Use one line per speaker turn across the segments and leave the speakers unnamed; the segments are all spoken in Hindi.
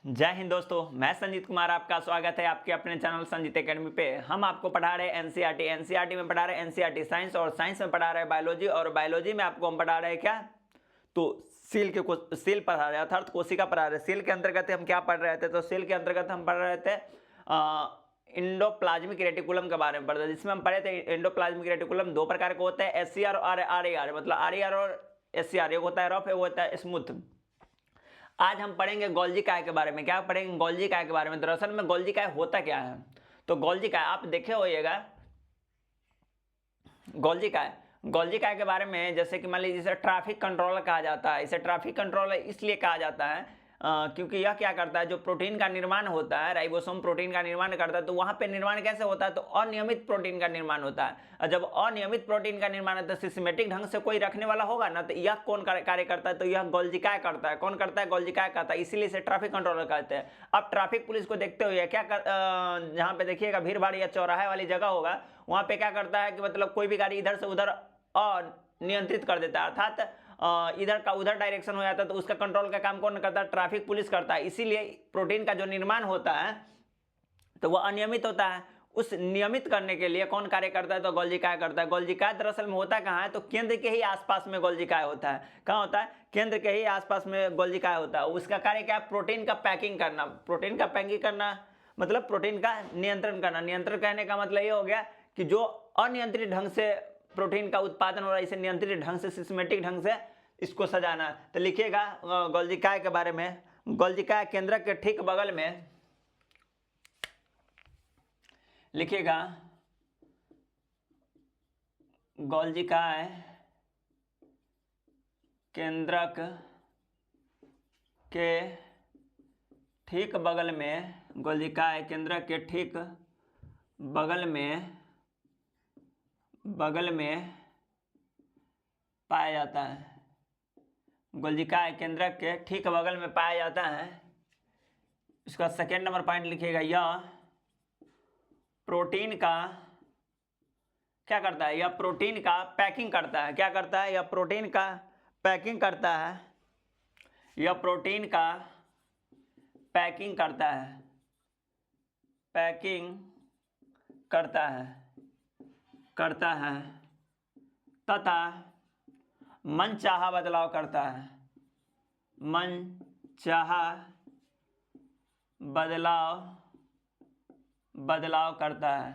जय हिंद दोस्तों, मैं संजीत कुमार, आपका स्वागत है आपके अपने चैनल संजीत एकेडमी पे। हम आपको पढ़ा रहे हैं एनसीईआरटी में पढ़ा रहे हैं एनसीईआरटी साइंस, और साइंस में पढ़ा रहे हैं बायोलॉजी, और बायोलॉजी में आपको हम पढ़ा रहे हैं क्या, तो सेल पढ़ा रहे हैं, अर्थात कोशिका पढ़ा रहे हैं। सेल के अंतर्गत हम क्या पढ़ रहे थे, तो सेल के अंतर्गत हम पढ़ रहे थे इंडोप्लाज्मिक रेटिकुलम के बारे में पढ़ते थे, जिसमें हम पढ़े थे इंडोप्लाज्मिक रेटिकुलम दो प्रकार के होते हैं, एससीआर और आरईआर। मतलब आरईआर और एससीआर, एक होता है रफ, एक होता है स्मूथ। आज हम पढ़ेंगे गोल्जी काय के बारे में। क्या पढ़ेंगे? गोल्जी काय के बारे में। दरअसल में गोल्जी काय होता क्या है, तो गोल्जी काय आप देखे होइएगा। गोल्जी काय के बारे में, जैसे कि मान लीजिए इसे ट्रैफिक कंट्रोलर कहा जाता है। इसे ट्रैफिक कंट्रोलर इसलिए कहा जाता है क्योंकि यह क्या करता है, जो प्रोटीन का निर्माण होता है, राइबोसोम प्रोटीन का निर्माण करता है। तो वहां पे निर्माण कैसे होता है, तो अनियमित प्रोटीन का निर्माण होता है। और जब अनियमित प्रोटीन का निर्माण है तो सिस्टमेटिक ढंग से कोई रखने वाला होगा ना, तो यह कौन कार्य करता है, तो यह गोल्जी काय करता है। कौन करता है? गोल्जी काय करता है, इसीलिए इसे ट्रैफिक कंट्रोलर कहते हैं। अब ट्रैफिक पुलिस को देखते हुए क्या जहां पे देखिएगा भीड़ भाड़ या चौराहे वाली जगह होगा, वहां पे क्या करता है कि मतलब कोई भी गाड़ी इधर से उधर नियंत्रित कर देता है, अर्थात इधर का उधर डायरेक्शन हो जाता है। तो उसका कंट्रोल का काम कौन करता है? ट्रैफिक पुलिस करता है। इसीलिए प्रोटीन का जो निर्माण होता है तो वह अनियमित होता है। उस नियमित करने के लिए कौन कार्य करता है, तो गोल्जी काय करता है। गोल्जी काय दरअसल में होता कहाँ है, तो केंद्र के ही आसपास में गोल्जी काय होता है। कहाँ होता है? केंद्र के ही आसपास में गोल्जी काय होता है। उसका कार्य क्या है? प्रोटीन का पैकिंग करना। प्रोटीन का पैकिंग करना मतलब प्रोटीन का नियंत्रण करना। नियंत्रण करने का मतलब ये हो गया कि जो अनियंत्रित ढंग से प्रोटीन का उत्पादन हो रहा है, इसे नियंत्रित ढंग से, सिस्टमेटिक ढंग से इसको सजाना। तो लिखिएगा गोल्जी काय के बारे में। गोल्जी काय केंद्र के ठीक बगल में लिखिएगा, गोल्जी काय केंद्रक के ठीक बगल में, गोल्जी काय केंद्र के ठीक बगल में पाया जाता है। गोल्जी काय केंद्र के ठीक बगल में पाया जाता है। इसका सेकेंड नंबर पॉइंट लिखिएगा, यह प्रोटीन का क्या करता है? यह प्रोटीन का पैकिंग करता है। क्या करता है? यह प्रोटीन का पैकिंग करता है। यह प्रोटीन का पैकिंग करता है, पैकिंग करता है तथा मनचाहा बदलाव करता है। मनचाहा बदलाव करता है।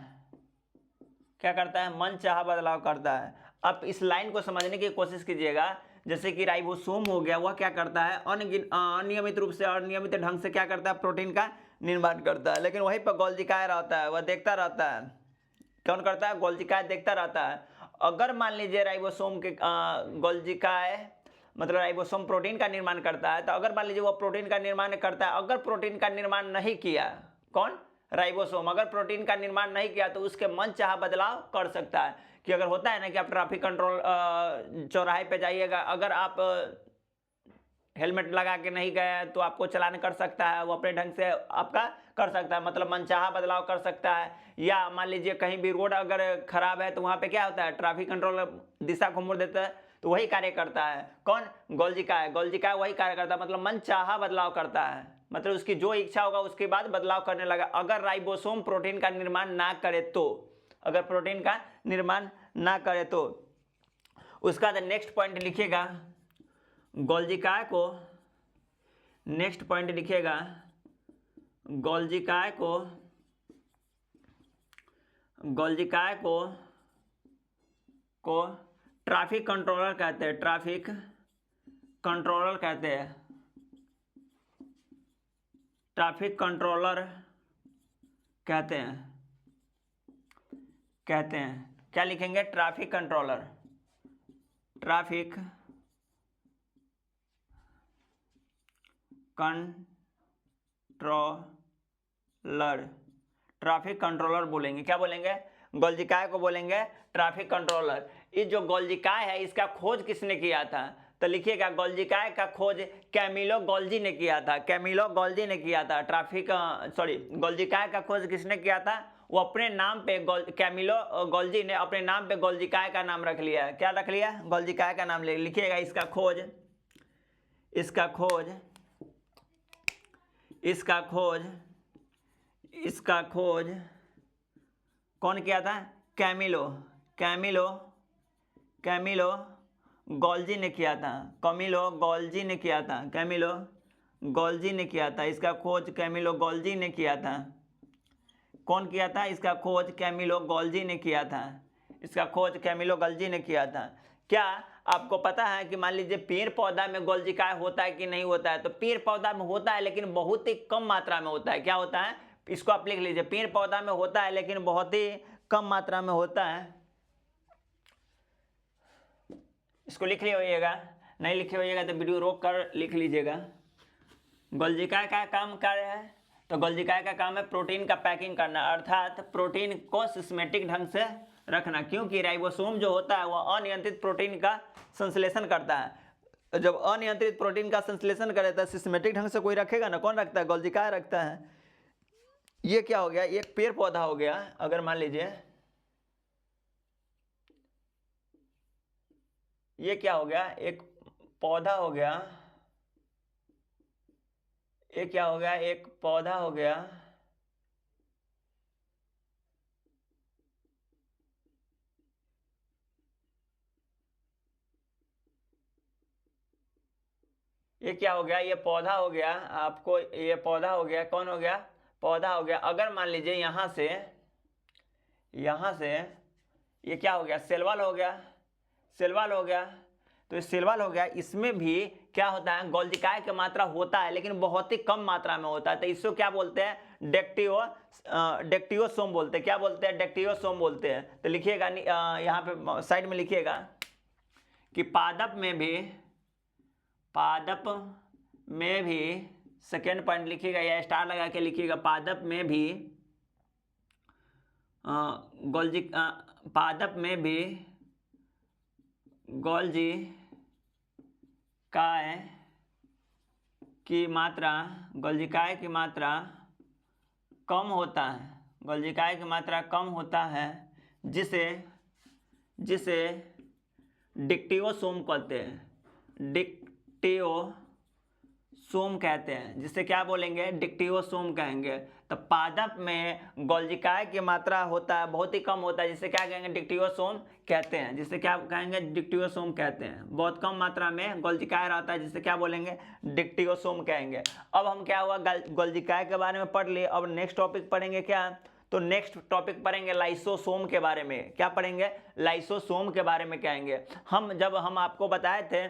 क्या करता है? मनचाहा बदलाव करता है। अब इस लाइन को समझने की कोशिश कीजिएगा। जैसे कि राइबोसोम हो गया, वह क्या करता है? अनियमित रूप से, अनियमित ढंग से क्या करता है? प्रोटीन का निर्माण करता है। लेकिन वहीं पर गोल्जी काय रहता है, वह देखता रहता है। कौन करता है? गोल्जी काय देखता रहता है। अगर मान लीजिए राइबोसोम के गोल्जी काय मतलब राइबोसोम प्रोटीन का निर्माण करता है, तो अगर मान लीजिए वो प्रोटीन का निर्माण करता है, अगर प्रोटीन का निर्माण नहीं किया, कौन? राइबोसोम अगर प्रोटीन का निर्माण नहीं किया, तो उसके मनचाहा बदलाव कर सकता है। कि अगर होता है ना कि आप ट्रैफिक कंट्रोल चौराहे पे जाइएगा, अगर आप हेलमेट लगा के नहीं गए तो आपको चालान कर सकता है, वो अपने ढंग से आपका कर सकता है, मतलब मनचाहा बदलाव कर सकता है। या मान लीजिए कहीं भी रोड अगर खराब है, तो वहाँ पे क्या होता है? ट्रैफिक कंट्रोल दिशा को मोड़ देता है, तो वही कार्य करता है। कौन? गोल्जी काय। गोल्जी काय वही कार्य करता है, मतलब मनचाहा बदलाव करता है। मतलब उसकी जो इच्छा होगा उसके बाद बदलाव करने लगा। अगर राइबोसोम प्रोटीन का निर्माण ना करे तो, अगर प्रोटीन का निर्माण ना करे तो। उसका नेक्स्ट पॉइंट लिखिएगा, गोल्जी काय को, नेक्स्ट पॉइंट लिखिएगा, गोल्जी काय को ट्रैफिक कंट्रोलर कहते हैं। ट्रैफिक कंट्रोलर कहते हैं। ट्रैफिक कंट्रोलर कहते हैं। क्या लिखेंगे? Traffic controller. ट्रैफिक कंट्रोलर बोलेंगे। क्या बोलेंगे? गोल्जी काय को बोलेंगे ट्रैफिक कंट्रोलर। ये जो गोल्जी काय है, इसका खोज किसने किया था? तो लिखिएगा, गोल्जी काय का खोज कैमिलो गोल्जी ने किया था। कैमिलो गोल्जी ने किया था। गोल्जी काय का खोज किसने किया था? वो अपने नाम पे कैमिलो गोल्जी ने अपने नाम पे गोल्जी काय का नाम रख लिया। क्या रख लिया? गोल्जी काय का नाम लिखिएगा। इसका खोज इसका खोज कौन किया था? कैमिलो गॉल्जी ने किया था। कैमिलो गॉल्जी ने किया था। इसका खोज कैमिलो गॉल्जी ने किया था। कौन किया था? इसका खोज कैमिलो गॉल्जी ने किया था। क्या आपको पता है कि मान लीजिए पेड़ पौधा में गोल्जिकाय होता है कि नहीं होता है? तो पेड़ पौधा में होता है, लेकिन बहुत ही कम मात्रा में होता है। क्या होता है? इसको आप लिख लीजिए, पेड़ पौधा में होता है लेकिन बहुत ही कम मात्रा में होता है। इसको लिख लीजिएगा, नहीं लिखे होइएगा तो वीडियो रोक कर लिख लीजिएगा। गोल्जिकाय का काम कार्य है, तो गोल्जिकाय का काम है प्रोटीन का पैकिंग करना, अर्थात प्रोटीन को सिस्टेमेटिक ढंग से रखना, क्योंकि राइबोसोम जो होता है वह अनियंत्रित प्रोटीन का संश्लेषण करता है। जब अनियंत्रित प्रोटीन का संश्लेषण करे तो सिस्टेमेटिक ढंग से कोई रखेगा ना? कौन रखता है? गोल्जिकाय रखता है। ये क्या हो गया? एक पेड़ पौधा हो गया। अगर मान लीजिए ये क्या हो गया? एक पौधा हो गया। ये क्या हो गया? एक पौधा हो गया। ये क्या हो गया? ये पौधा हो गया। आपको ये पौधा हो गया। कौन हो गया? पौधा हो गया। अगर मान लीजिए यहां से ये क्या हो गया? सेलवाल हो गया। तो सेलवाल हो गया, इसमें भी क्या होता है? गोल्जिकाय की मात्रा होता है लेकिन बहुत ही कम मात्रा में होता है। तो इसको क्या बोलते हैं? डेक्टियोसोम बोलते हैं। क्या बोलते हैं? डेक्टियोसोम बोलते हैं। तो लिखिएगा यहाँ पे साइड में लिखिएगा कि पादप में भी सेकेंड पॉइंट लिखिएगा या स्टार लगा के लिखिएगा, पादप में भी गोल्जिकाय की मात्रा कम होता है, जिसे डिक्टियोसोम कहते हैं। जिसे क्या बोलेंगे? डिक्टियोसोम कहेंगे। तो पादप में गोल्जिकाय की मात्रा होता है, बहुत ही कम होता है, जिसे क्या कहेंगे? डिक्टियोसोम कहते हैं। बहुत कम मात्रा में गोल्जिकाय रहता है, जिसे क्या बोलेंगे? डिक्टियोसोम कहेंगे। अब हम क्या हुआ? गोल्जिकाय के बारे में पढ़ लिए। अब नेक्स्ट टॉपिक पढ़ेंगे क्या? तो नेक्स्ट टॉपिक पढ़ेंगे लाइसोसोम के बारे में। क्या पढ़ेंगे? लाइसोसोम के बारे में कहेंगे। जब हम आपको बताए थे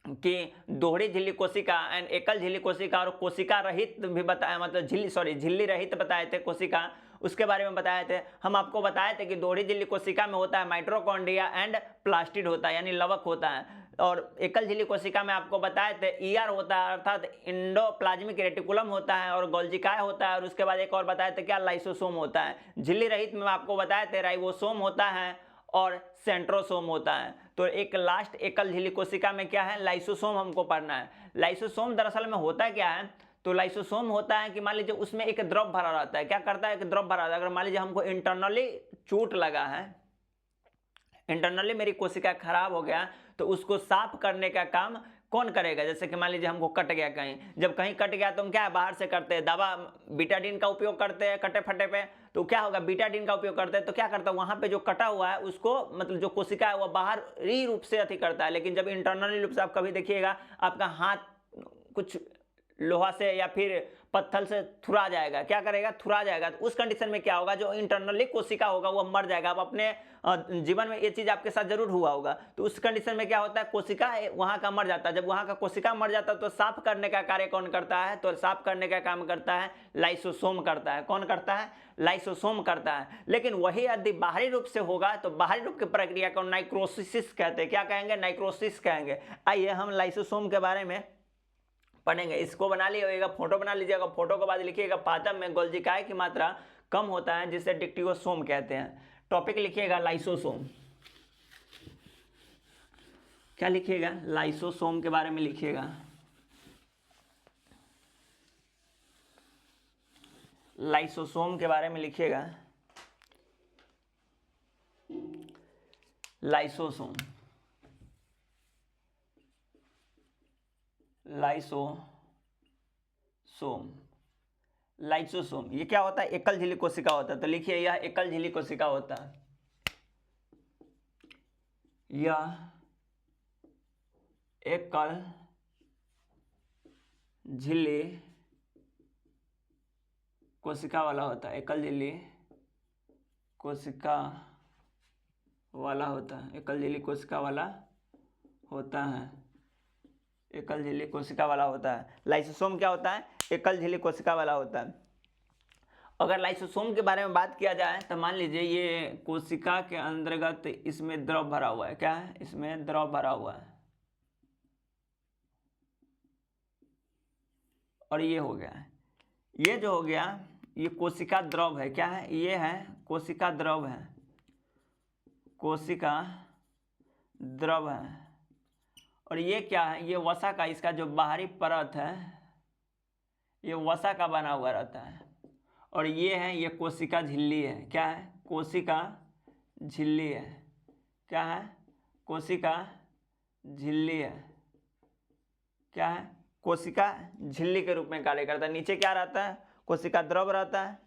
कि दोहरी झिल्ली कोशिका एंड एकल झिल्ली कोशिका और कोशिका रहित भी बताया, मतलब झिल्ली रहित बताए थे कोशिका, उसके बारे में बताए थे। हम आपको बताए थे कि दोहरी झिल्ली कोशिका में होता है माइटोकॉन्ड्रिया एंड प्लास्टिड होता है, यानी लवक होता है। और एकल झिल्ली कोशिका में आपको बताए थे ईआर होता है, अर्थात इंडोप्लाज्मिक रेटिकुलम होता है, और गोल्जिकाय होता है। और उसके बाद एक और बताए थे क्या? लाइसोसोम होता है। झिल्ली रहित में आपको बताए थे राइबोसोम होता है और सेंट्रोसोम होता है। तो एक लास्ट एकल झिल्ली कोशिका में क्या है? लाइसोसोम हमको पढ़ना है। लाइसोसोम दरअसल में होता क्या है? तो लाइसोसोम होता है कि मान लीजिए उसमें एक द्रव भरा रहता है। क्या करता है? एक द्रव भरा रहता है। अगर मान लीजिए हमको इंटरनली चोट लगा है, इंटरनली मेरी कोशिका खराब हो गया, तो उसको साफ करने का काम कौन करेगा? जैसे कि मान लीजिए हमको कट गया कहीं, जब कहीं कट गया तो हम क्या है? बाहर से करते हैं दवा, बीटाडीन का उपयोग करते हैं कटे फटे पे। तो क्या होगा? बीटाडीन का उपयोग करते हैं तो क्या करता है? वहां पे जो कटा हुआ है उसको, मतलब जो कोशिका है, वह बाहरी रूप से अति करता है। लेकिन जब इंटरनली रूप से आप कभी देखिएगा, आपका हाथ कुछ लोहा से या फिर पत्थर से थुरा जाएगा। क्या करेगा? थुरा जाएगा। तो उस कंडीशन में क्या होगा? जो इंटरनली कोशिका होगा वह मर जाएगा। आप अपने जीवन में ये चीज आपके साथ जरूर हुआ होगा। तो उस कंडीशन में क्या होता है? कोशिका वहां का मर जाता है। जब वहां का कोशिका मर जाता है तो साफ करने का कार्य कौन करता है? तो साफ करने का काम करता है लाइसोसोम करता है। कौन करता है? लाइसोसोम करता है। लेकिन वही यदि बाहरी रूप से होगा तो बाहरी रूप की प्रक्रिया को नाइक्रोसिस कहते हैं। क्या कहेंगे? नाइक्रोसिस कहेंगे। आइए हम लाइसोसोम के बारे में पढ़ेंगे। इसको बना लीजिएगा, फोटो बना लीजिएगा। फोटो के बाद लिखिएगा पादप में गोल्जिकाय की मात्रा कम होता है, जिसे डिक्टियोसोम कहते हैं। टॉपिक लिखिएगा लाइसोसोम। क्या लिखिएगा? लाइसोसोम के बारे में लिखिएगा। लाइसोसोम के बारे में लिखिएगा। लाइसोसोम, सोम, लाइसोसोम, ये क्या होता है? एकल झिल्ली कोशिका होता है। तो लिखिए यह एकल झिल्ली कोशिका होता है, यह एकल झिल्ली कोशिका वाला होता है, एकल झिल्ली कोशिका वाला होता है, एकल झिल्ली कोशिका वाला होता है, एकल झिल्ली कोशिका वाला होता है। लाइसोसोम क्या होता है? एकल झिल्ली कोशिका वाला होता है। अगर लाइसोसोम के बारे में बात किया जाए तो मान लीजिए ये कोशिका के अंतर्गत इसमें द्रव भरा हुआ है। क्या है? इसमें द्रव भरा हुआ है, और ये हो गया, ये जो हो गया ये कोशिका द्रव है। क्या है? ये है कोशिका द्रव है, कोशिका द्रव है। और ये क्या है? ये वसा का, इसका जो बाहरी परत है ये वसा का बना हुआ रहता है। और ये है, ये कोशिका झिल्ली है। क्या है? कोशिका झिल्ली है। क्या है? कोशिका झिल्ली है। क्या है? कोशिका झिल्ली के रूप में कार्य करता है। नीचे क्या रहता है? कोशिका द्रव रहता है।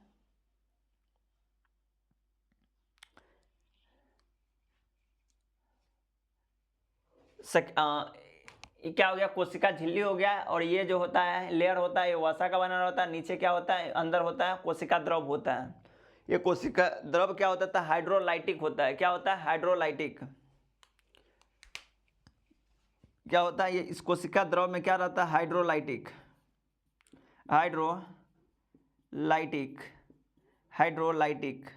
ये क्या हो गया? कोशिका झिल्ली हो गया। और ये जो होता है लेयर होता है, ये वसा का बना होता है। नीचे क्या होता है? अंदर होता है कोशिका द्रव होता है। ये कोशिका द्रव क्या होता है? हाइड्रोलाइटिक होता है। क्या होता है? हाइड्रोलाइटिक। क्या होता है? ये इस कोशिका द्रव में क्या रहता है? हाइड्रोलाइटिक, हाइड्रोलाइटिक, हाइड्रोलाइटिक,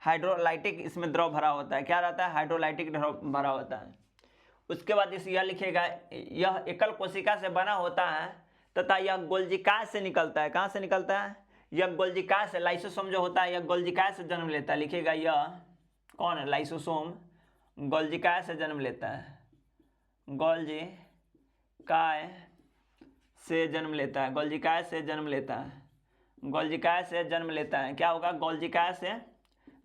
हाइड्रोलाइटिक इसमें द्रव भरा होता है। क्या रहता है? हाइड्रोलाइटिक द्रव भरा होता है। उसके बाद इस यह लिखेगा, यह एकल कोशिका से बना होता है तथा यह गोल्जिकाय से निकलता है। कहाँ से निकलता है? यह गोल्जिकाय से। लाइसोसोम जो होता है यह गोल्जिकाय से जन्म लेता है। लिखेगा यह कौन है? लाइसोसोम गोल्जिकाय से जन्म लेता है, गोल्जिकाय से जन्म लेता है, गोल्जिकाय से जन्म लेता है, गोल्जिकाय से जन्म लेता है। क्या होगा? गोल्जिकाय से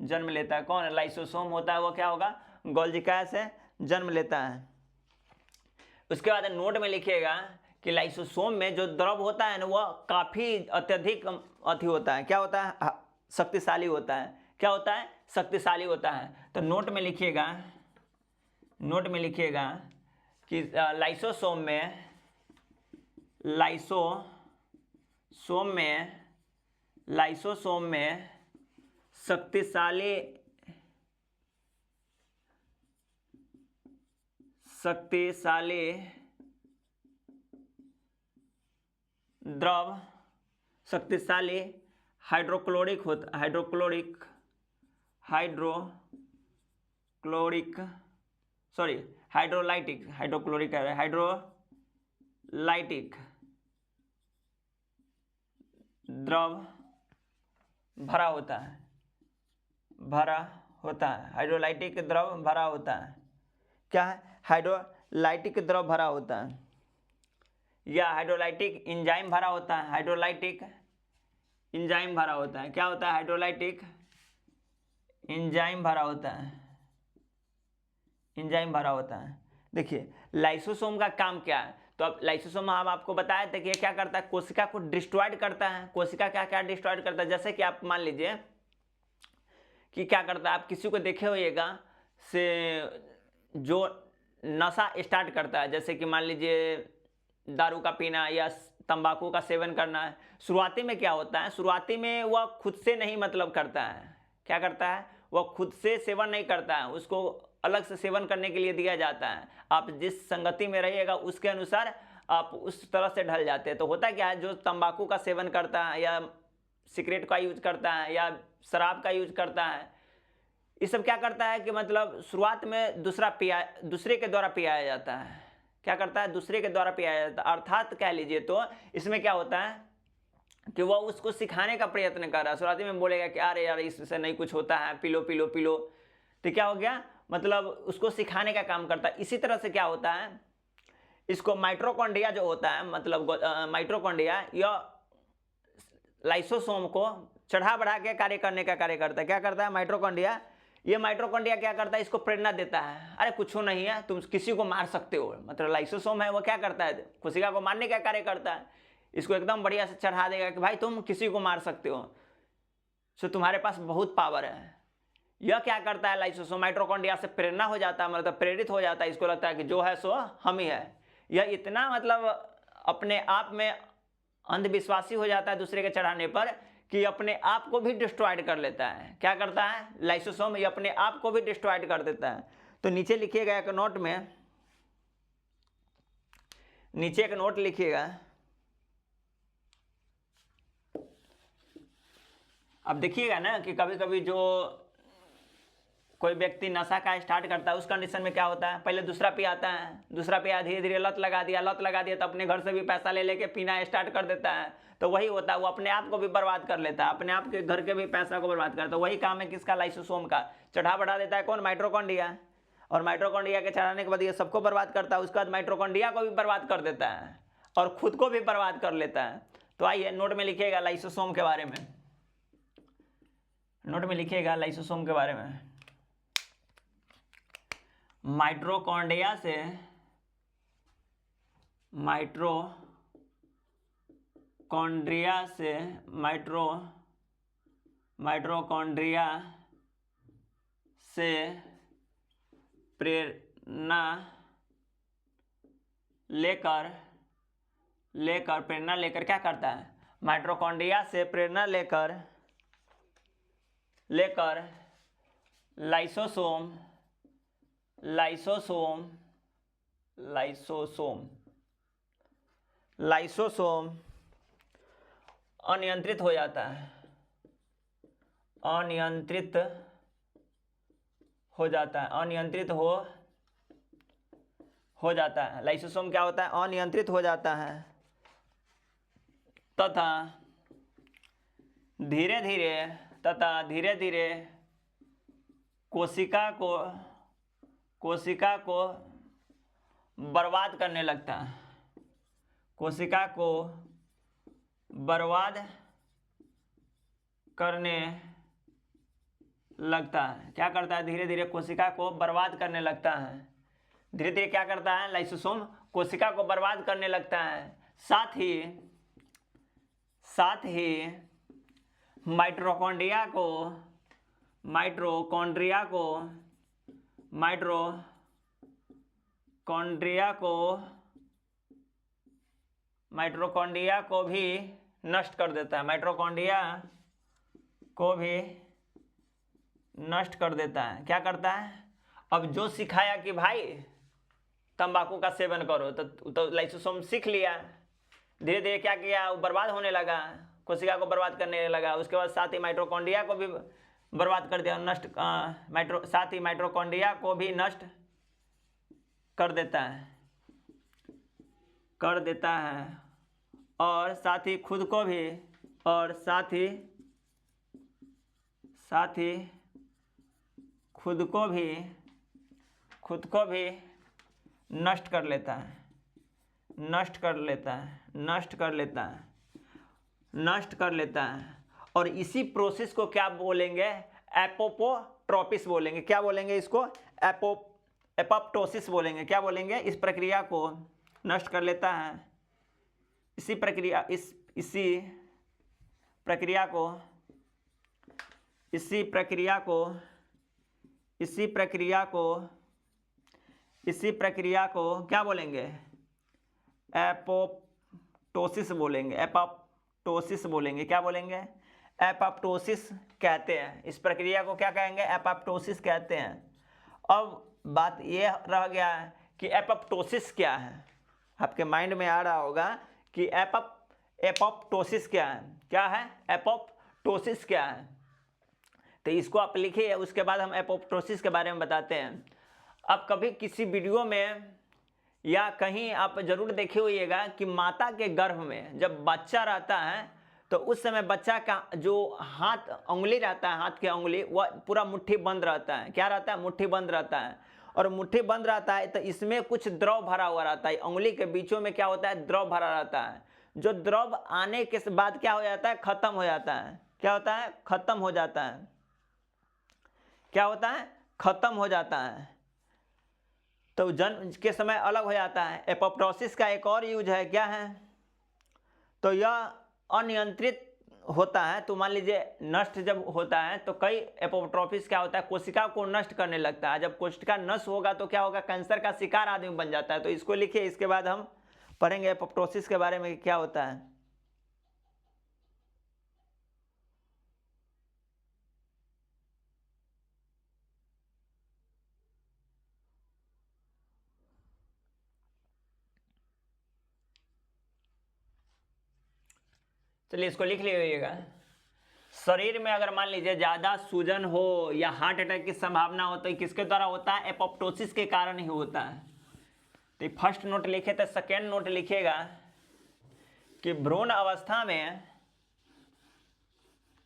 जन्म लेता है। कौन है? लाइसोसोम होता है वो क्या होगा? गोल्जिकाय से जन्म लेता है। उसके बाद नोट में लिखिएगा कि लाइसोसोम में जो द्रव होता है ना वह काफ़ी अत्यधिक अति होता है। क्या होता है? शक्तिशाली होता है। क्या होता है? शक्तिशाली होता है। तो नोट में लिखिएगा, नोट में लिखिएगा कि लाइसोसोम में, लाइसोसोम में, लाइसोसोम में शक्तिशाली द्रव, शक्तिशाली हाइड्रोक्लोरिक होता, हाइड्रोक्लोरिक, हाइड्रोलाइटिक, हाइड्रोक्लोरिक है, हाइड्रोलाइटिक द्रव भरा होता है, भरा होता है। हाइड्रोलाइटिक द्रव भरा होता है। क्या है? हाइड्रोलाइटिक द्रव भरा होता है, या हाइड्रोलाइटिक एंजाइम भरा होता है। हाइड्रोलाइटिक एंजाइम भरा होता है। क्या होता है? हाइड्रोलाइटिक एंजाइम भरा होता है, एंजाइम भरा होता है। देखिए लाइसोसोम का काम क्या है? तो अब लाइसोसोम हम आपको बताए थे कि ये क्या करता है? कोशिका को डिस्ट्रॉयड करता है। कोशिका क्या क्या डिस्ट्रॉयड करता है? जैसे कि आप मान लीजिए कि क्या करता है, आप किसी को देखे होइएगा से जो नशा स्टार्ट करता है, जैसे कि मान लीजिए दारू का पीना या तंबाकू का सेवन करना है। शुरुआती में क्या होता है? शुरुआती में वह खुद से नहीं मतलब करता है। क्या करता है? वह खुद से सेवन नहीं करता है, उसको अलग से सेवन करने के लिए दिया जाता है। आप जिस संगति में रहिएगा उसके अनुसार आप उस तरह से ढल जाते हैं। तो होता क्या है? जो तंबाकू का सेवन करता है या सिगरेट का यूज करता है या शराब का यूज करता है, ये सब क्या करता है कि मतलब शुरुआत में दूसरे के द्वारा पियाया जाता है। क्या करता है? दूसरे के द्वारा पियाया जाता है। अर्थात कह लीजिए तो इसमें क्या होता है कि वह उसको सिखाने का प्रयत्न कर रहा है। शुरुआती में बोलेगा कि अरे यार इससे नहीं कुछ होता है, P low P low P low. तो क्या हो गया? मतलब उसको सिखाने का काम करता है। इसी तरह से क्या होता है, इसको माइटोकॉन्ड्रिया जो होता है, मतलब माइटोकॉन्ड्रिया या लाइसोसोम को चढ़ा बढ़ा के कार्य करने का कार्य करता है। क्या करता है? माइटोकॉन्ड्रिया, ये माइटोकॉन्ड्रिया क्या करता है? इसको प्रेरणा देता है, अरे कुछ नहीं है, तुम किसी को मार सकते हो। मतलब लाइसोसोम है वो क्या करता है? कोशिका को मारने का कार्य करता है। इसको एकदम बढ़िया से चढ़ा देगा कि भाई तुम किसी को मार सकते हो, सो तुम्हारे पास बहुत पावर है। यह क्या करता है, लाइसोसोम माइटोकॉन्ड्रिया से प्रेरणा हो जाता है, मतलब प्रेरित हो जाता है, इसको लगता है कि जो है सो हम ही है। यह इतना मतलब अपने आप में अंधविश्वासी हो जाता है दूसरे के चढ़ाने पर कि अपने आप को भी डिस्ट्रॉयड कर लेता है। क्या करता है लाइसोसोम, ये अपने आप को भी डिस्ट्रॉयड कर देता है। तो नीचे लिखिएगा एक नोट में, नीचे एक नोट लिखिएगा। अब देखिएगा ना कि कभी कभी जो कोई व्यक्ति नशा का स्टार्ट करता है उस कंडीशन में क्या होता है, पहले दूसरा पी आता है, दूसरा पिया, धीरे धीरे लत लगा दिया तो अपने घर से भी पैसा ले लेके पीना स्टार्ट कर देता है। तो वही होता है, वो अपने आप को भी बर्बाद कर लेता है, अपने आप के घर के भी पैसा को बर्बाद करता है। वही काम है किसका, लाइसोसोम का। चढ़ा बढ़ा देता है कौन, माइटोकॉन्ड्रिया, और माइटोकॉन्ड्रिया के चढ़ाने के बाद ये सबको बर्बाद करता है, उसके बाद माइटोकॉन्ड्रिया को भी बर्बाद कर देता है और खुद को भी बर्बाद कर लेता है। तो आइए नोट में लिखिएगा लाइसोसोम के बारे में, नोट में लिखिएगा लाइसोसोम के बारे में। माइटोकॉन्ड्रिया से माइटोकॉन्ड्रिया से प्रेरणा लेकर क्या करता है, माइटोकॉन्ड्रिया से प्रेरणा लेकर लाइसोसोम अनियंत्रित हो जाता है, अनियंत्रित हो जाता है। लाइसोसोम क्या होता है, अनियंत्रित हो जाता है तथा धीरे धीरे कोशिका को बर्बाद करने लगता है, कोशिका को बर्बाद करने लगता है। क्या करता है, धीरे धीरे कोशिका को बर्बाद करने लगता है। धीरे धीरे क्या करता है लाइसोसोम, कोशिका को बर्बाद करने लगता है। साथ ही माइटोकॉन्ड्रिया को भी नष्ट कर देता है, माइटोकॉन्ड्रिया को भी नष्ट कर देता है। क्या करता है, अब जो सिखाया कि भाई तंबाकू का सेवन करो तो लाइसोसोम सीख लिया, धीरे धीरे क्या किया, वो बर्बाद होने लगा, कोशिका को बर्बाद करने लगा। उसके बाद साथ ही माइटोकॉन्ड्रिया को भी बर्बाद कर दिया, साथ ही माइटोकॉन्ड्रिया को भी नष्ट कर देता है और साथ ही खुद को भी, और साथ ही खुद को भी नष्ट कर लेता है। और इसी प्रोसेस को क्या बोलेंगे, एपोप्टोसिस बोलेंगे। क्या बोलेंगे इसको, एपोप्टोसिस बोलेंगे। क्या बोलेंगे, इस प्रक्रिया को नष्ट कर लेता है। इसी प्रक्रिया को क्या बोलेंगे, एपोप्टोसिस बोलेंगे। क्या बोलेंगे, एपोप्टोसिस कहते हैं। इस प्रक्रिया को क्या कहेंगे, एपोप्टोसिस कहते हैं। अब बात ये रह गया कि एपोप्टोसिस क्या है। आपके माइंड में आ रहा होगा कि एपोप्टोसिस क्या है। क्या है एपोप्टोसिस क्या है, तो इसको आप लिखिए, उसके बाद हम एपोप्टोसिस के बारे में बताते हैं। अब कभी किसी वीडियो में या कहीं आप जरूर देखे होइएगा कि माता के गर्भ में जब बच्चा रहता है तो उस समय बच्चा का जो उंगली रहता है, हाथ की उंगली, वह पूरा मुट्ठी बंद रहता है। क्या रहता है, मुट्ठी बंद रहता है। और मुट्ठी बंद रहता है तो इसमें कुछ द्रव भरा हुआ रहता है। उंगली के बीचों में क्या होता है, द्रव भरा रहता है। जो द्रव आने के बाद क्या हो जाता है, खत्म हो जाता है। क्या होता है, खत्म हो जाता है। क्या होता है, खत्म हो जाता है। तो जन्म के समय अलग हो जाता है। एपोप्टोसिस का एक और यूज है, क्या है, तो यह अनियंत्रित होता है। तो मान लीजिए नष्ट जब होता है तो कई एपोप्टोसिस क्या होता है, कोशिका को नष्ट करने लगता है। जब कोशिका नष्ट होगा तो क्या होगा, कैंसर का शिकार आदमी बन जाता है। तो इसको लिखिए, इसके बाद हम पढ़ेंगे एपोप्टोसिस के बारे में क्या होता है। चलिए इसको लिख लीजिएगा। शरीर में अगर मान लीजिए ज़्यादा सूजन हो या हार्ट अटैक की संभावना हो तो किसके द्वारा होता है, एपोप्टोसिस के कारण ही होता है। तो फर्स्ट नोट लिखे तो सेकेंड नोट लिखिएगा कि भ्रूण अवस्था में,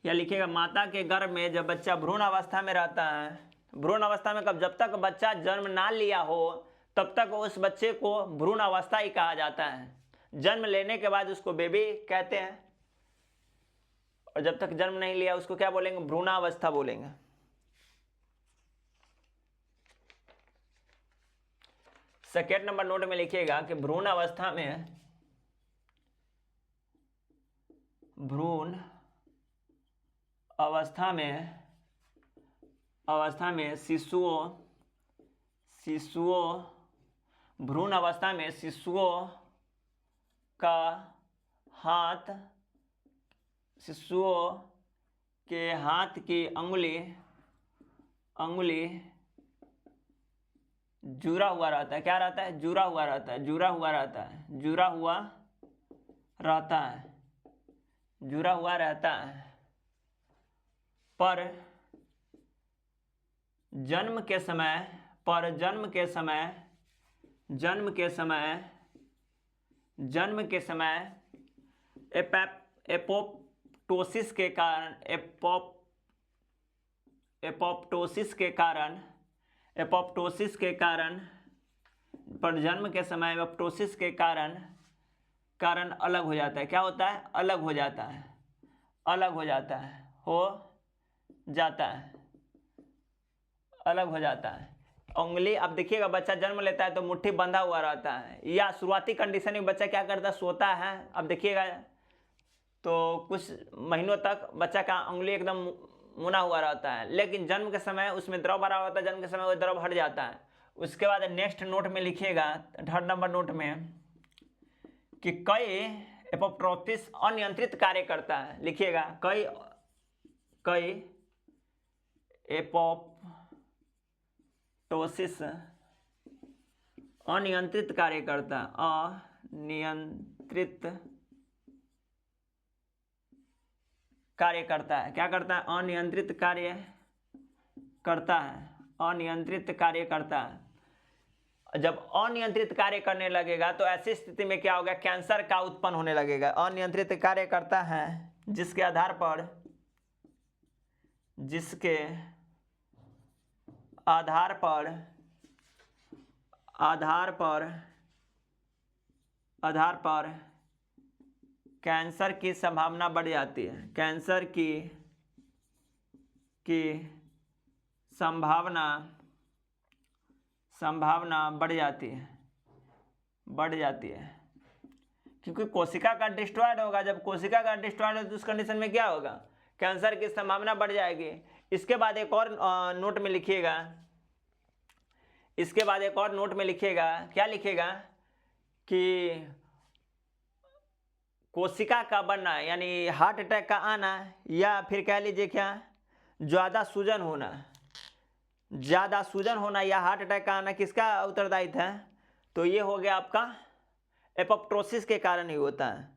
या लिखिएगा माता के गर्भ में जब बच्चा भ्रूण अवस्था में रहता है, भ्रूण अवस्था में कब, जब तक बच्चा जन्म ना लिया हो तब तक उस बच्चे को भ्रूण अवस्था ही कहा जाता है। जन्म लेने के बाद उसको बेबी कहते हैं, और जब तक जन्म नहीं लिया उसको क्या बोलेंगे, भ्रूणावस्था बोलेंगे। सेकेंड नंबर नोट में लिखिएगा कि भ्रूण अवस्था में भ्रूण अवस्था में शिशुओं का हाथ, शिशुओं के हाथ की अंगुली जुड़ा हुआ रहता है। क्या रहता है, जुड़ा हुआ रहता है। पर जन्म के समय एपोप्टोसिस के कारण पर जन्म के समय एपोप्टोसिस के कारण अलग हो जाता है। क्या होता है, अलग हो जाता है। उंगली, अब देखिएगा बच्चा जन्म लेता है तो मुट्ठी बंधा हुआ रहता है, या शुरुआती कंडीशन में बच्चा क्या करता है, सोता है। अब देखिएगा तो कुछ महीनों तक बच्चा का उंगली एकदम मुना हुआ रहता है, लेकिन जन्म के समय उसमें द्रव भरा होता है, जन्म के समय वो द्रव हट जाता है। उसके बाद नेक्स्ट नोट में लिखिएगा, थर्ड नंबर नोट में, कि कई एपोप्टोसिस अनियंत्रित कार्य करता है। लिखिएगा कई एपोप्टोसिस अनियंत्रित कार्य करता है। क्या करता है, अनियंत्रित कार्य करता है। जब अनियंत्रित कार्य करने लगेगा तो ऐसी स्थिति में क्या होगा, कैंसर का उत्पन्न होने लगेगा। अनियंत्रित कार्य करता है जिसके आधार पर कैंसर की संभावना बढ़ जाती है। कैंसर की संभावना बढ़ जाती है, क्योंकि कोशिका का डिस्ट्रॉयड होगा। जब कोशिका का डिस्ट्रॉयड हो तो उस कंडीशन में क्या होगा, कैंसर की संभावना बढ़ जाएगी। इसके बाद एक और नोट में लिखिएगा, क्या लिखिएगा, कि कोशिका का बनना यानी हार्ट अटैक का आना, या फिर कह लीजिए क्या, ज़्यादा सूजन होना या हार्ट अटैक का आना किसका उत्तरदायित्व है, तो ये हो गया आपका एपोप्टोसिस के कारण ही होता है।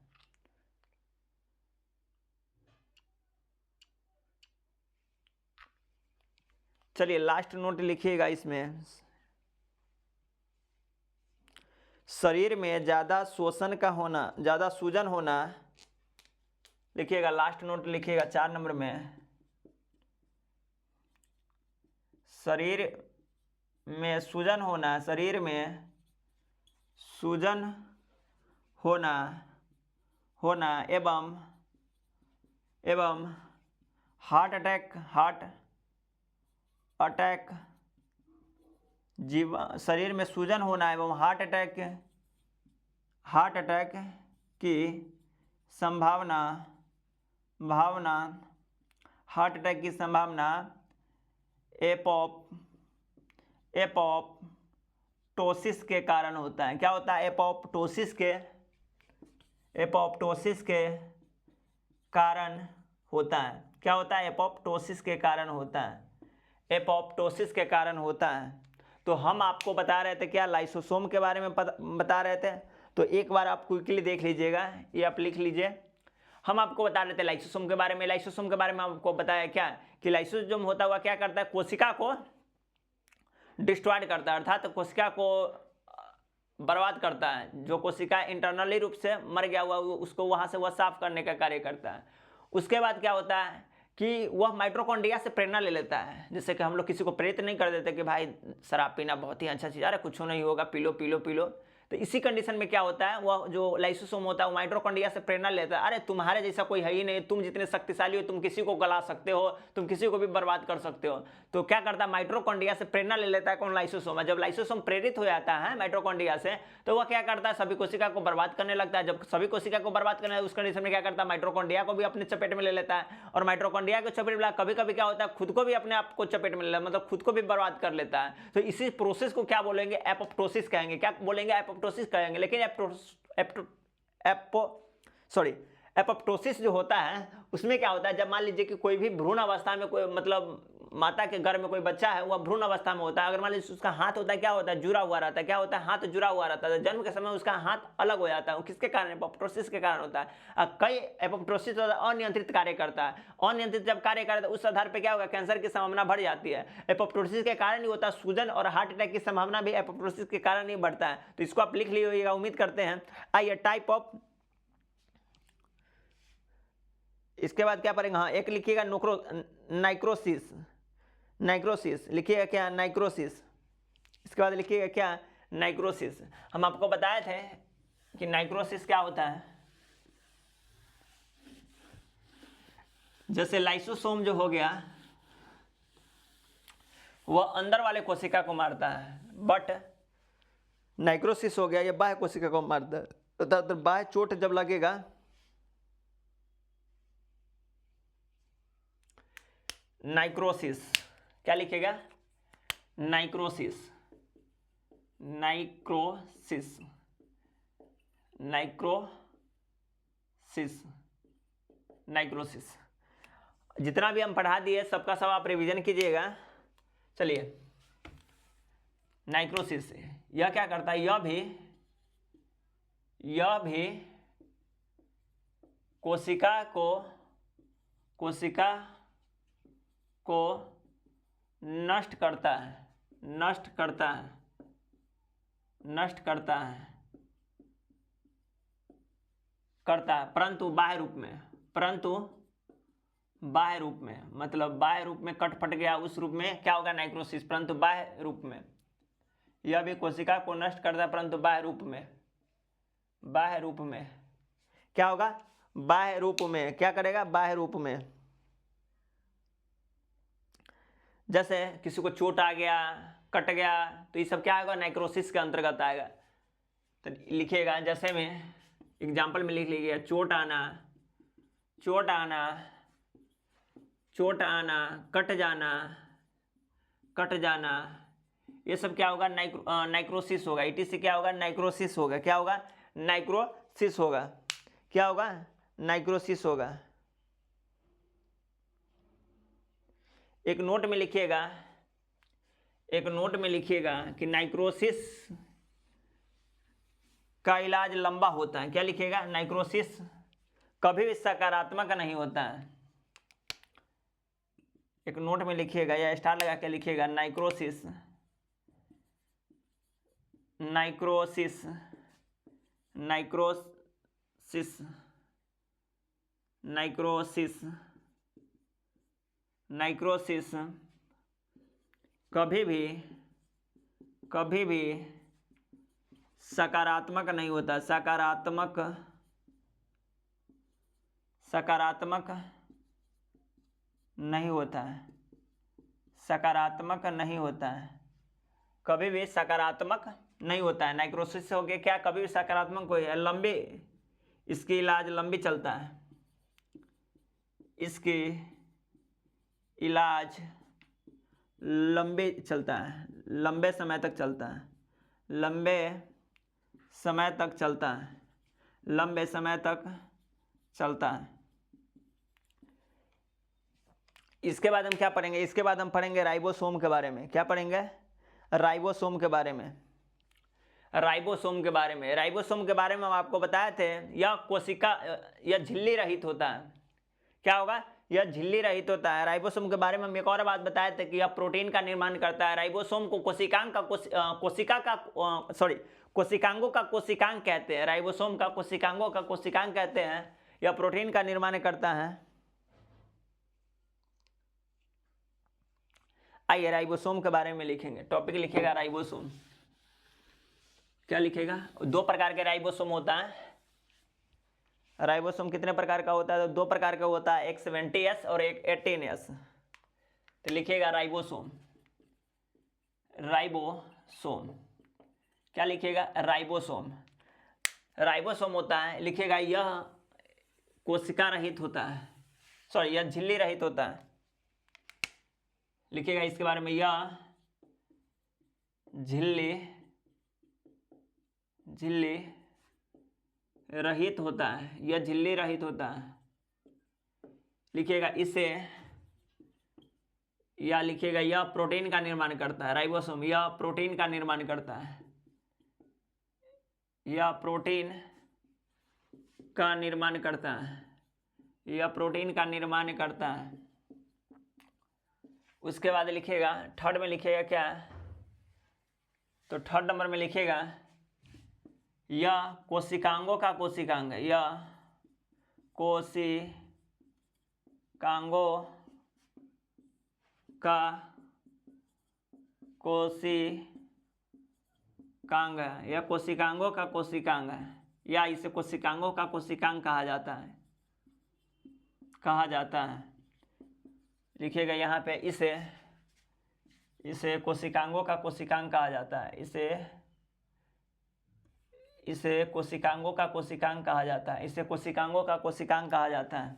चलिए लास्ट नोट लिखिएगा इसमें, शरीर में ज़्यादा सूजन होना। लिखिएगा, लास्ट नोट लिखिएगा 4 नंबर में, शरीर में सूजन होना एवं हार्ट अटैक शरीर में सूजन होना एवं हार्ट अटैक की संभावना भावना हार्ट अटैक की संभावना एपोप्टोसिस के कारण होता है। क्या होता है? एपोप्टोसिस के कारण होता है। क्या होता है? एपोप्टोसिस के कारण होता है। एपोप्टोसिस के कारण होता है। तो हम आपको बता रहे थे क्या, लाइसोसोम के बारे में बता रहे थे। तो एक बार आप क्विकली देख लीजिएगा, ये आप लिख लीजिए। हम आपको बता रहे थे लाइसोसोम के बारे में। लाइसोसोम के बारे में आपको बताया क्या कि लाइसोसोम होता हुआ क्या करता है, कोशिका को डिस्ट्रॉयड करता है, अर्थात कोशिका को बर्बाद करता है। जो कोशिका इंटरनली रूप से मर गया हुआ उसको वहां से वह साफ करने का कार्य करता है। उसके बाद क्या होता है कि वह माइटोकॉन्ड्रिया से प्रेरणा ले लेता है। जैसे कि हम लोग किसी को प्रेरित नहीं कर देते कि भाई शराब पीना बहुत ही अच्छा चीज़, अरे कुछ नहीं होगा, P low P low P low. तो इसी कंडीशन में क्या होता है, वह जो लाइसोसोम होता है वो माइटोकॉन्ड्रिया से प्रेरणा लेता है, अरे तुम्हारे जैसा कोई है ही नहीं, तुम जितने शक्तिशाली हो, तुम किसी को गला सकते हो, तुम किसी को भी बर्बाद कर सकते हो। तो क्या करता है, माइटोकॉन्ड्रिया से प्रेरणा ले लेता है कौन, लाइसोसोम। जब लाइसोसोम प्रेरित हो जाता है माइटोकॉन्ड्रिया से, तो वह क्या करता है, सभी कोशिका को बर्बाद करने लगता है। जब सभी कोशिका को बर्बाद करने उस कंडीशन में क्या करता है, माइटोकॉन्ड्रिया को भी अपने चपेट में ले लेता है। और माइटोकॉन्ड्रिया को चपेट में कभी कभी क्या होता है, खुद को भी अपने आप को चपेट में ले लेता है, मतलब खुद को भी बर्बाद कर लेता है। तो इसी प्रोसेस को क्या बोलेंगे, एपोप्टोसिस कहेंगे। क्या बोलेंगे, एपोप्टोसिस कहेंगे। लेकिन एपोप्टोसिस जो होता है उसमें क्या होता है, जब मान लीजिए कि कोई भी भ्रूण अवस्था में कोई, मतलब माता के गर्भ में कोई बच्चा है, वह भ्रूण अवस्था में होता है। अगर मान लीजिए उसका हाथ होता है, क्या होता है, जुड़ा हुआ रहता है। क्या होता है, हाथ जुड़ा हुआ रहता है। जन्म के समय उसका हाथ अलग हो जाता है। किसके कारण, एपोप्टोसिस के कारण होता है। कई एपोप्टोसिस अनियंत्रित कार्य करता है। अनियंत्रित जब कार्य करता है उस आधार पर क्या होगा, कैंसर की संभावना बढ़ जाती है। एपोप्टोसिस के कारण ही होता है। सूजन और हार्ट अटैक की संभावना भी एपोप्टोसिस के कारण ही बढ़ता है। तो इसको आप लिख लीजिएगा, उम्मीद करते हैं। आइए टाइप ऑफ, इसके बाद क्या पढ़ेंगे, हाँ एक लिखिएगा नाइक्रोसिस लिखिएगा, क्या नाइक्रोसिस। इसके बाद लिखिएगा क्या, नाइक्रोसिस। हम आपको बताए थे कि नाइक्रोसिस क्या होता है। जैसे लाइसोसोम जो हो गया वह अंदर वाले कोशिका को मारता है, बट नाइक्रोसिस हो गया ये बाह्य कोशिका को मारता है। तो बाह्य चोट जब लगेगा, नाइक्रोसिस, क्या लिखेगा, नाइक्रोसिस, नाइक्रोसिस, नाइक्रोसिस, नाइक्रोसिस। जितना भी हम पढ़ा दिए सबका सब आप रिवीजन कीजिएगा। चलिए, नाइक्रोसिस यह क्या करता है, यह भी कोशिका को नष्ट करता है, परंतु बाह्य रूप में, मतलब बाह्य रूप में कट फट गया, उस रूप में क्या होगा, नाइक्रोसिस। परंतु बाह्य रूप में यह भी कोशिका को नष्ट करता है, परंतु बाह्य रूप में क्या होगा, बाह्य रूप में क्या करेगा, बाह्य रूप में। जैसे किसी को चोट आ गया, कट गया, तो ये सब क्या होगा, नाइक्रोसिस के अंतर्गत आएगा। तो लिखिएगा, जैसे में एग्जाम्पल में लिख लीजिए, चोट आना, कट जाना, ये सब क्या होगा, नाइक्रोसिस होगा। इटी से क्या होगा, नाइक्रोसिस होगा। क्या होगा, नाइक्रोसिस होगा। क्या होगा, नाइक्रोसिस होगा। एक नोट में लिखिएगा कि नाइक्रोसिस का इलाज लंबा होता है। क्या लिखिएगा, नाइक्रोसिस कभी भी सकारात्मक नहीं होता है। एक नोट में लिखिएगा या स्टार लगा के लिखिएगा, नाइक्रोसिस कभी भी सकारात्मक नहीं होता। सकारात्मक नहीं होता है। कभी भी सकारात्मक नहीं होता है। नाइक्रोसिस हो गया क्या, कभी भी सकारात्मक कोई लंबे इसकी इलाज लंबी चलता है, इसकी इलाज लंबे चलता है, लंबे समय तक चलता है, लंबे समय तक चलता है, लंबे समय तक चलता है। इसके बाद हम क्या पढ़ेंगे? इसके बाद हम पढ़ेंगे राइबोसोम के बारे में। क्या पढ़ेंगे? राइबोसोम के बारे में। राइबोसोम के बारे में, राइबोसोम के बारे में हम आपको बताए थे, यह कोशिका, यह झिल्ली रहित होता है। क्या होगा? यह झिल्ली रहित होता है। राइबोसोम के बारे में हम एक और बात बताए थे कि यह प्रोटीन का निर्माण करता है। राइबोसोम को कोशिकांगों का कोशिकांग कहते हैं। राइबोसोम का कोशिकांगों का कोशिकांग कहते हैं। यह प्रोटीन का निर्माण करता है। आइए राइबोसोम के बारे में लिखेंगे। टॉपिक लिखेगा राइबोसोम। क्या लिखेगा? दो प्रकार के राइबोसोम होता है। राइबोसोम कितने प्रकार का होता है? तो दो प्रकार का होता है, एक 70S और एक 18S। तो लिखेगा राइबोसोम। राइबोसोम क्या लिखेगा? राइबोसोम। राइबोसोम होता है, लिखेगा यह कोशिका रहित होता है, सॉरी यह झिल्ली रहित होता है। लिखेगा इसके बारे में, यह झिल्ली रहित होता है, यह झिल्ली रहित होता है। लिखेगा इसे, या लिखेगा यह प्रोटीन का निर्माण करता है। राइबोसोम यह प्रोटीन का निर्माण करता है, यह प्रोटीन का निर्माण करता है, यह प्रोटीन का निर्माण करता है। उसके बाद लिखेगा थर्ड में, लिखेगा क्या? तो थर्ड नंबर में लिखेगा यह कोशिकांगों का कोशिकांग है, यह कोशिकांगों का कोशिकांग है, यह कोशिकांगों का कोशिकांग है, या इसे कोशिकांगों का कोशिकांग कहा जाता है। लिखिएगा यहाँ पे, इसे कोशिकांगों का कोशिकांग कहा जाता है, इसे कोशिकांगों का कोशिकांग कहा जाता है, इसे कोशिकांगों का कोशिकांग कहा जाता है।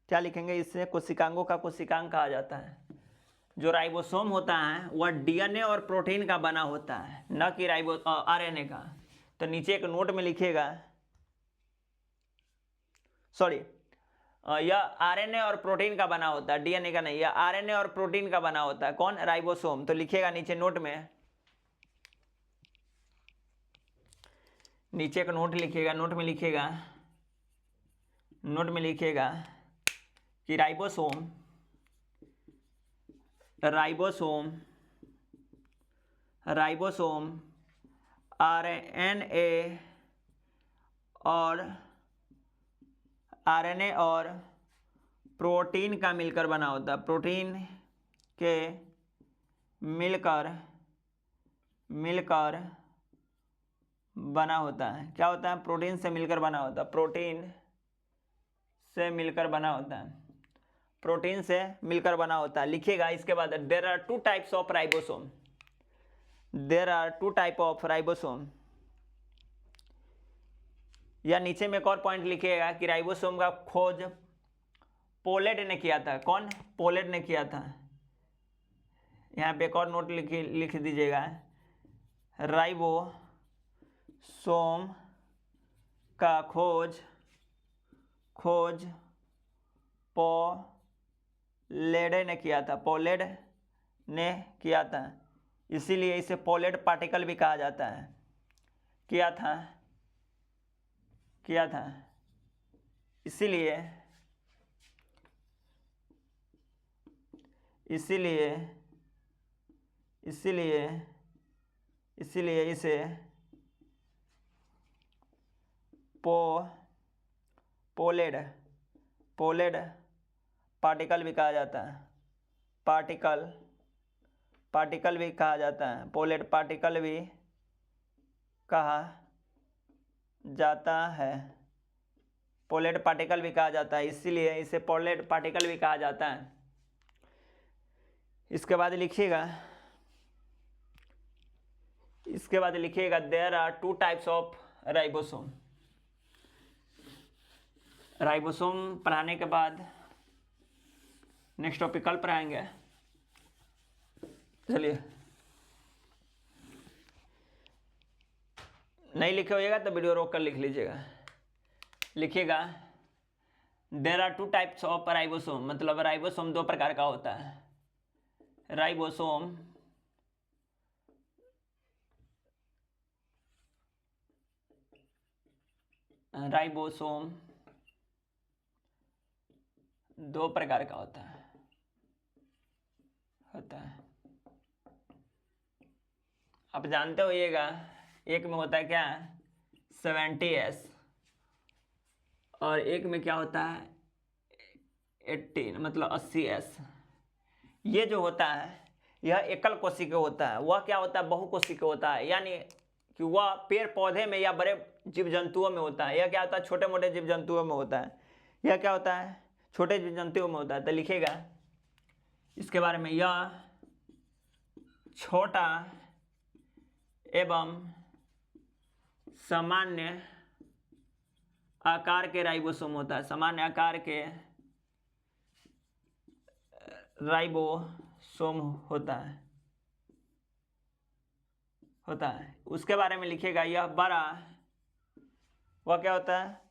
क्या लिखेंगे? इसे कोशिकांगों का कोशिकांग कहा जाता है। जो राइबोसोम होता है वह डीएनए और प्रोटीन का बना होता है, न कि आरएनए का। तो नीचे एक नोट में लिखिएगा, सॉरी यह आरएनए और प्रोटीन का बना होता है, डीएनए का नहीं, यह आरएनए और प्रोटीन का बना होता है। कौन? राइबोसोम। तो लिखिएगा नीचे नोट में, नीचे एक नोट लिखिएगा, नोट में लिखिएगा कि राइबोसोम आरएनए और प्रोटीन का मिलकर बना होता है, प्रोटीन के मिलकर बना होता है। क्या होता है? प्रोटीन से मिलकर बना होता है, प्रोटीन से मिलकर बना होता है, प्रोटीन से मिलकर बना होता है। लिखिएगा इसके बाद, there are two types of ribosome, there are two type of ribosome. या नीचे में एक और पॉइंट लिखिएगा कि राइबोसोम का खोज पोलेड ने किया था। कौन? पोलेड ने किया था। यहाँ पे एक और नोट लिख दीजिएगा, राइबोसोम का खोज पोलेड ने किया था, पोलेड ने किया था। इसीलिए इसे पोलेड पार्टिकल भी कहा जाता है। किया था, इसीलिए इसे पोलेड पार्टिकल भी कहा जाता है, पार्टिकल भी कहा जाता है, पोलेड पार्टिकल भी कहा जाता है, पोलेड पार्टिकल भी कहा जाता है, इसीलिए इसे पोलेड पार्टिकल भी कहा जाता है। इसके बाद लिखिएगा, there are two types of ribosome. Ribosome पढ़ाने के बाद नेक्स्ट टॉपिक कल पढ़ाएंगे। चलिए, नहीं लिखे होइएगा तो वीडियो रोक कर लिख लीजिएगा। लिखिएगा, there are 2 types of ribosome, मतलब राइबोसोम 2 प्रकार का होता है। राइबोसोम राइबोसोम 2 प्रकार का होता है। आप जानते होइएगा, एक में होता है क्या 70S और एक में क्या होता है 18, मतलब 80S। ये जो होता है यह एकल कोशिकीय होता है। वह क्या होता है बहुकोशिकीय होता है, यानी कि वह पेड़ पौधे में या बड़े जीव जंतुओं में होता है। यह क्या होता है छोटे मोटे जीव जंतुओं में होता है। यह क्या होता है छोटे जीव जंतुओं में होता है। तो लिखिएगा इसके बारे में, यह छोटा एवं सामान्य आकार के राइबोसोम होता है। सामान्य आकार के राइबोसोम होता है। उसके बारे में लिखिएगा, यह बड़ा, वह क्या होता है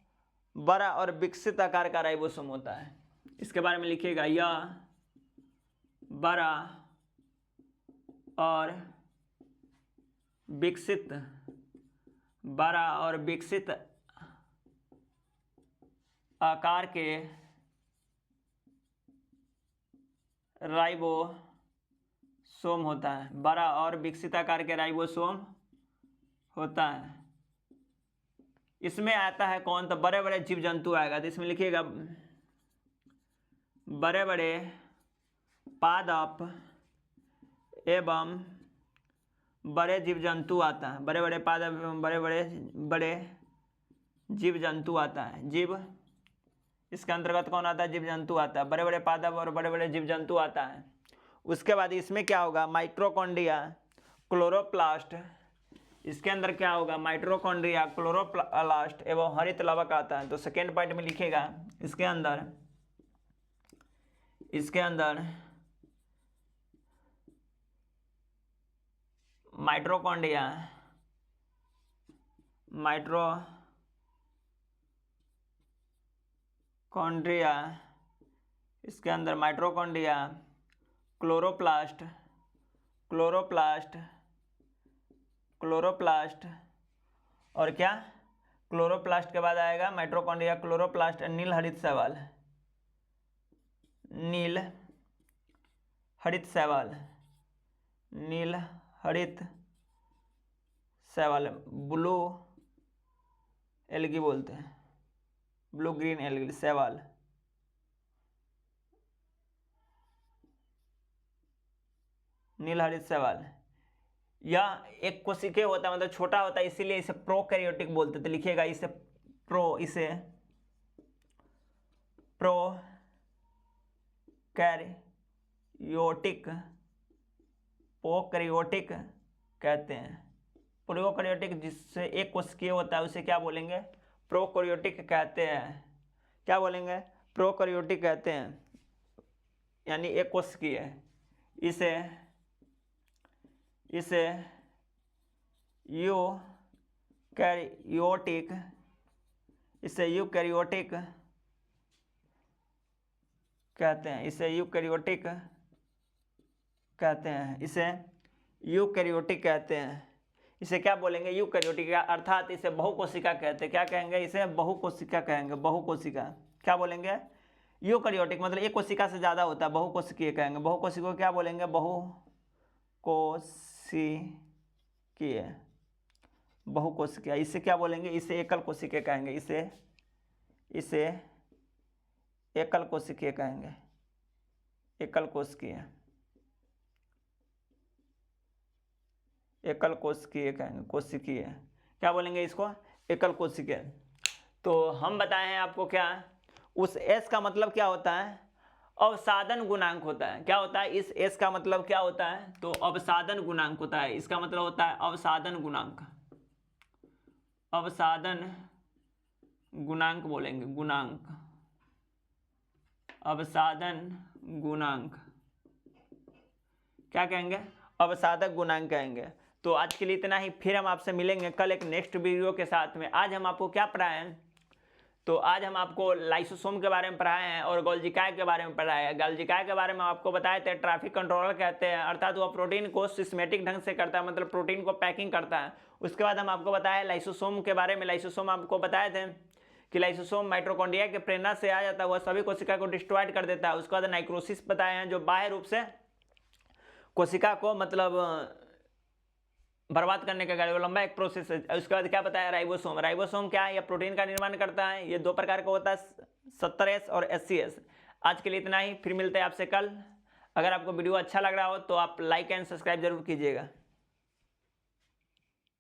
बड़ा और विकसित आकार का राइबोसोम होता है। इसके बारे में लिखिएगा, यह बड़ा और विकसित आकार के राइबोसोम होता है। बड़ा और विकसित आकार के राइबोसोम होता है। इसमें आता है कौन, तो बड़े बड़े जीव जंतु आएगा। तो इसमें लिखिएगा बड़े बड़े पादप एवं बड़े जीव जंतु आता है। बड़े बड़े पादप एवं बड़े जीव जंतु आता है। जीव, इसके अंतर्गत कौन आता है जीव जंतु आता है। बड़े बड़े पादप और बड़े बड़े जीव जंतु आता है। उसके बाद इसमें क्या होगा माइटोकॉन्ड्रिया, क्लोरोप्लास्ट। इसके अंदर क्या होगा माइटोकॉन्ड्रिया, क्लोरोप्लास्ट एवं हरित लवक आता है। तो सेकेंड पॉइंट में लिखेगा, इसके अंदर माइटोकॉन्ड्रिया, इसके अंदर माइटोकॉन्ड्रिया, क्लोरोप्लास्ट और क्या क्लोरोप्लास्ट के बाद आएगा माइटोकॉन्ड्रिया, क्लोरोप्लास्ट, नील हरित शैवाल, ब्लू एल्गी बोलते हैं, ब्लू ग्रीन एल्गी शैवाल। नील हरित शैवाल, यह एक कोशिकीय होता है, मतलब छोटा होता है, इसीलिए इसे प्रोकैरियोटिक बोलते हैं। तो लिखिएगा इसे प्रोकैरियोटिक कहते हैं। प्रोकैरियोटिक जिससे एक कोशिकीय होता है उसे क्या बोलेंगे प्रोकैरियोटिक कहते हैं। क्या बोलेंगे प्रोकैरियोटिक कहते हैं, यानी एक कोशिकीय। इसे यूकैरियोटिक कहते हैं। इसे यूकैरियोटिक कहते हैं। इसे क्या बोलेंगे यूकैरियोटिक, अर्थात इसे बहुकोशिका कहते हैं। क्या कहेंगे इसे बहुकोशिका कहेंगे। बहुकोशिका क्या बोलेंगे यूकैरियोटिक, मतलब एक कोशिका से ज़्यादा होता है, बहुकोशिकीय कहेंगे। बहुकोशिका को क्या बोलेंगे बहुकोशिकीय। इसे क्या बोलेंगे इसे एकल कोशिकीय कहेंगे। इसे एकल कोशिकीय कहेंगे। एकल कोशिकीय कहेंगे। कोशिकीय क्या बोलेंगे इसको एकल कोशिकीय। तो हम बताए हैं आपको क्या उस S का मतलब क्या होता है अवसादन गुणांक होता है। क्या होता है इस S का मतलब क्या होता है तो अवसादन गुणांक होता है। इसका मतलब होता है अवसादन गुणांक। अवसादन गुणांक बोलेंगे, गुणांक, अवसादन गुणांक क्या कहेंगे, अवसादक गुणांक कहेंगे। तो आज के लिए इतना ही, फिर हम आपसे मिलेंगे कल एक नेक्स्ट वीडियो के साथ में। आज हम आपको क्या पढ़ाए हैं, तो आज हम आपको लाइसोसोम के बारे में पढ़ाए हैं और गोल्जिकाय के बारे में पढ़ाया है। गोल्जिकाय के बारे में आपको बताए थे ट्रैफिक कंट्रोलर कहते हैं, अर्थात वह प्रोटीन को सिस्टेमेटिक ढंग से करता है, मतलब प्रोटीन को पैकिंग करता है। उसके बाद हम आपको बताया लाइसोसोम के बारे में। लाइसोसोम आपको बताए थे कि लाइसोसोम माइटोकॉन्ड्रिया के प्रेरणा से आ जाता है, वह सभी कोशिका को डिस्ट्रॉयड कर देता है। उसके बाद नाइक्रोसिस बताए हैं, जो बाह्य रूप से कोशिका को मतलब बर्बाद करने का कार्य, वो लंबा एक प्रोसेस है। उसके बाद क्या बताया, राइबोसोम। राइबोसोम क्या है, यह प्रोटीन का निर्माण करता है। ये दो प्रकार का होता है, 70S और 80S। आज के लिए इतना ही, फिर मिलते हैं आपसे कल। अगर आपको वीडियो अच्छा लग रहा हो तो आप लाइक एंड सब्सक्राइब जरूर कीजिएगा।